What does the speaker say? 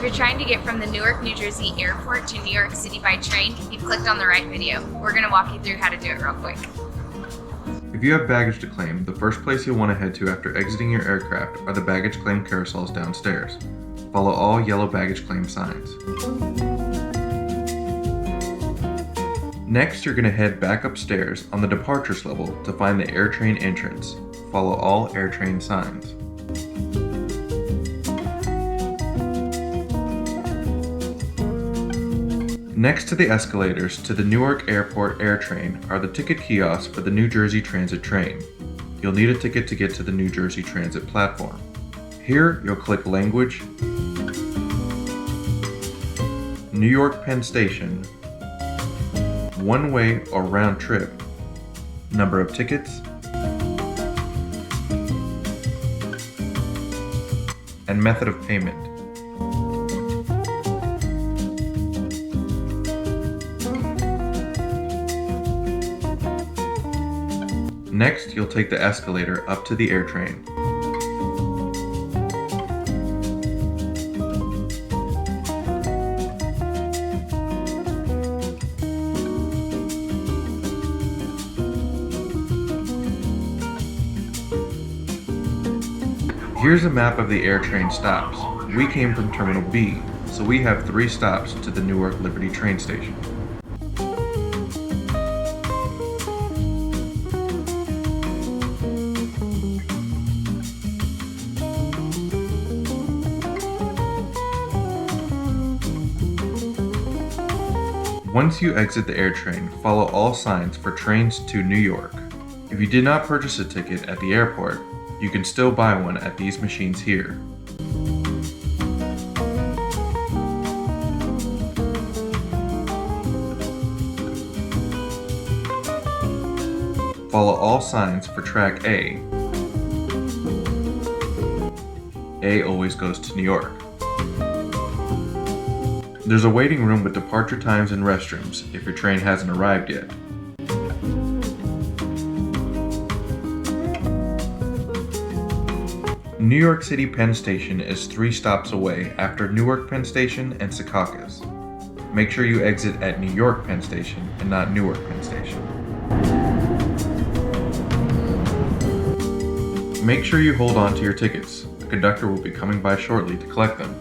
If you're trying to get from the Newark, New Jersey Airport to New York City by train, you've clicked on the right video. We're going to walk you through how to do it real quick. If you have baggage to claim, the first place you'll want to head to after exiting your aircraft are the baggage claim carousels downstairs. Follow all yellow baggage claim signs. Next, you're going to head back upstairs on the departures level to find the Airtrain Entrance. Follow all Airtrain signs. Next to the escalators to the Newark Airport Airtrain are the ticket kiosks for the New Jersey Transit train. You'll need a ticket to get to the New Jersey Transit platform. Here, you'll click Language, New York Penn Station, one way or round trip, number of tickets, and method of payment. Next, you'll take the escalator up to the Airtrain. Here's a map of the Airtrain stops. We came from Terminal B, so we have 3 stops to the Newark Liberty train station. Once you exit the Airtrain, follow all signs for trains to New York. If you did not purchase a ticket at the airport, you can still buy one at these machines here. Follow all signs for track A. A always goes to New York. There's a waiting room with departure times and restrooms if your train hasn't arrived yet. New York City Penn Station is 3 stops away after Newark Penn Station and Secaucus. Make sure you exit at New York Penn Station and not Newark Penn Station. Make sure you hold on to your tickets. A conductor will be coming by shortly to collect them.